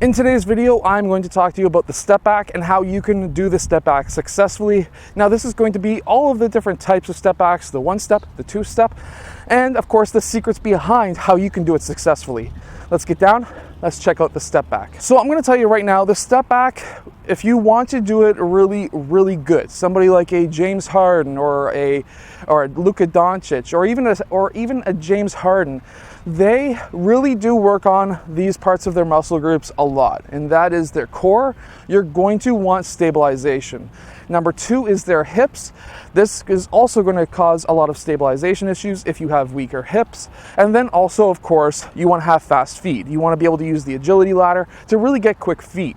In today's video, I'm going to talk to you about the step back and how you can do the step back successfully. Now, this is going to be all of the different types of step backs, the one step, the two step, and of course the secrets behind how you can do it successfully. Let's get down, let's check out the step back. So I'm going to tell you right now, the step back, if you want to do it really good, somebody like a James Harden or a Luka Doncic or even a James Harden, they really do work on these parts of their muscle groups a lot, and that is their core. You're going to want stabilization. Number two is their hips. This is also going to cause a lot of stabilization issues if you have weaker hips. And then also, of course, you want to have fast feet. You want to be able to use the agility ladder to really get quick feet.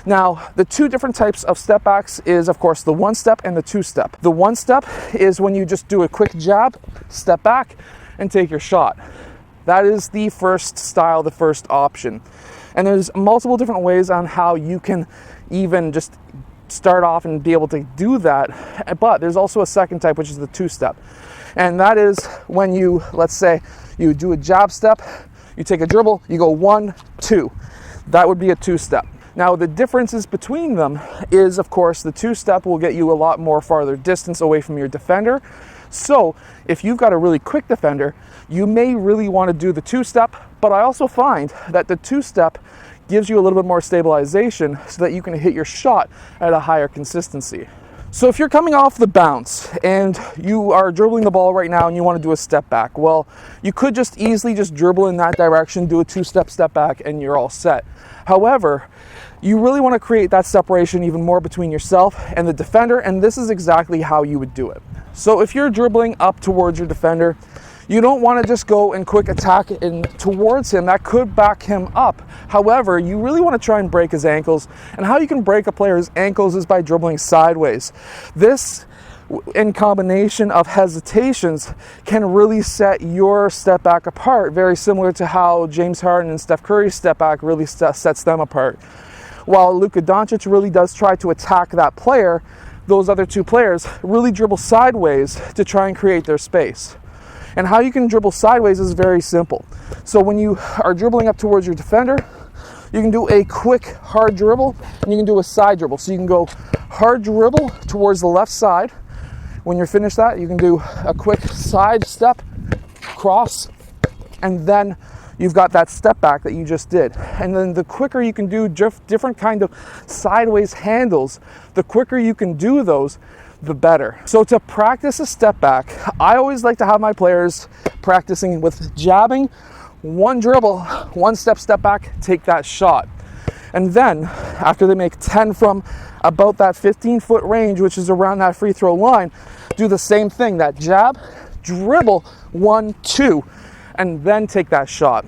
Now, the two different types of step backs is, of course, the one step and the two step. The one step is when you just do a quick jab, step back, and take your shot. That is the first style, the first option. And there's multiple different ways on how you can even just start off and be able to do that. But there's also a second type, which is the two step. And that is when you, let's say, you do a jab step, you take a dribble, you go 1, 2. That would be a two step. Now, the differences between them is, of course, the two step will get you a lot more farther distance away from your defender. So if you've got a really quick defender, you may really want to do the two step, but I also find that the two step gives you a little bit more stabilization so that you can hit your shot at a higher consistency. So if you're coming off the bounce and you are dribbling the ball right now and you want to do a step back, well, you could just easily just dribble in that direction, do a two-step step back, and you're all set. However, you really want to create that separation even more between yourself and the defender, and this is exactly how you would do it. So if you're dribbling up towards your defender, you don't want to just go and quick attack in towards him. That could back him up. However, you really want to try and break his ankles. And how you can break a player's ankles is by dribbling sideways. This, in combination of hesitations, can really set your step back apart, very similar to how James Harden and Steph Curry's step back really sets them apart. While Luka Doncic really does try to attack that player, those other two players really dribble sideways to try and create their space. And how you can dribble sideways is very simple. So when you are dribbling up towards your defender, you can do a quick hard dribble and you can do a side dribble. So you can go hard dribble towards the left side. When you're finished that, you can do a quick side step, cross, and then you've got that step back that you just did. And then the quicker you can do different kind of sideways handles, the quicker you can do those, the better. So to practice a step back, I always like to have my players practicing with jabbing, one dribble, one step back, take that shot. And then after they make 10 from about that 15-foot range, which is around that free throw line, do the same thing, that jab, dribble, 1, 2, and then take that shot.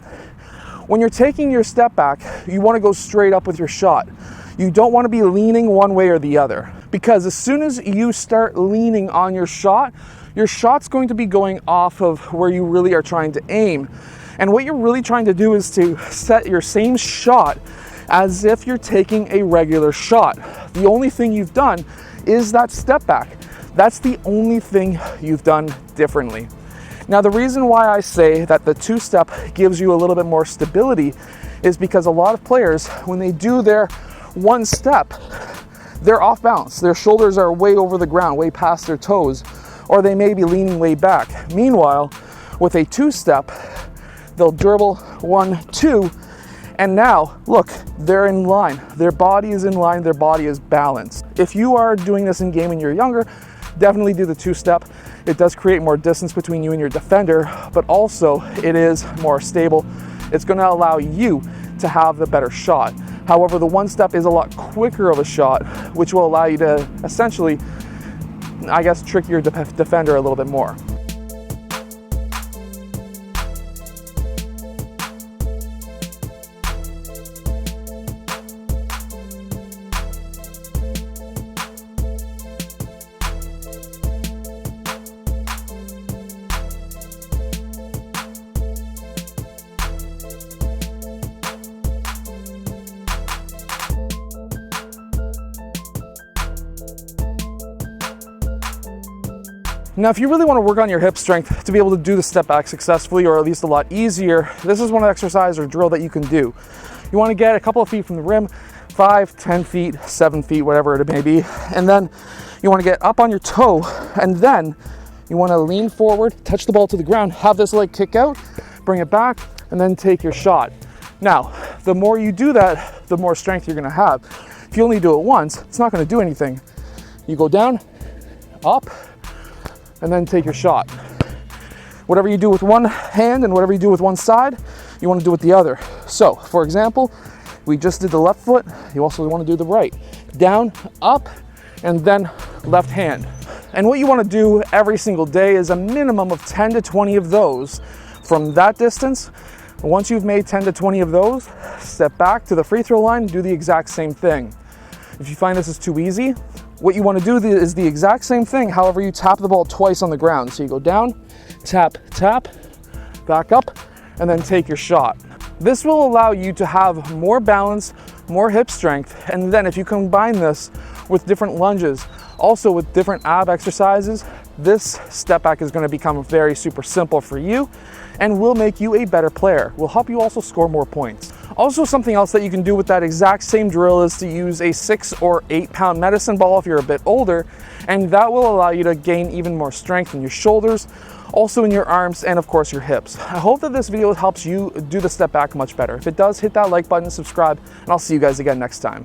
When you're taking your step back, you want to go straight up with your shot. You don't want to be leaning one way or the other, because as soon as you start leaning on your shot's going to be going off of where you really are trying to aim. And what you're really trying to do is to set your same shot as if you're taking a regular shot. The only thing you've done is that step back. That's the only thing you've done differently. Now, the reason why I say that the two-step gives you a little bit more stability is because a lot of players, when they do their one step, they're off balance. Their shoulders are way over the ground, way past their toes, or they may be leaning way back. Meanwhile, with a two-step, they'll dribble 1, 2, and now, look, they're in line. Their body is in line, their body is balanced. If you are doing this in game and you're younger, definitely do the two-step. It does create more distance between you and your defender, but also it is more stable. It's going to allow you to have the better shot. However, the one step is a lot quicker of a shot, which will allow you to essentially, I guess, trick your defender a little bit more. Now, if you really want to work on your hip strength to be able to do the step back successfully, or at least a lot easier, this is one exercise or drill that you can do. You You want to get a couple of feet from the rim, 5, 10 feet, 7 feet, whatever it may be. And then you want to get up on your toe, and then you want to lean forward, touch the ball to the ground, have this leg kick out, bring it back, and then take your shot. Now, the more you do that, the more strength you're going to have. If you only do it once, it's not going to do anything. You go down, up, and then take your shot. Whatever you do with one hand and whatever you do with one side, you want to do with the other. So, for example, we just did the left foot, you also want to do the right. Down, up, and then left hand. And what you want to do every single day is a minimum of 10 to 20 of those from that distance. Once you've made 10 to 20 of those, step back to the free throw line and do the exact same thing. If you find this is too easy, what you want to do is the exact same thing, however you tap the ball twice on the ground. So you go down, tap, tap, back up, and then take your shot. This will allow you to have more balance, more hip strength, and then if you combine this with different lunges, also with different ab exercises, this step back is going to become very super simple for you and will make you a better player. Will help you also score more points. Also, something else that you can do with that exact same drill is to use a 6 or 8 pound medicine ball if you're a bit older, and that will allow you to gain even more strength in your shoulders, also in your arms, and of course your hips. I hope that this video helps you do the step back much better. If it does, hit that like button, subscribe, and I'll see you guys again next time.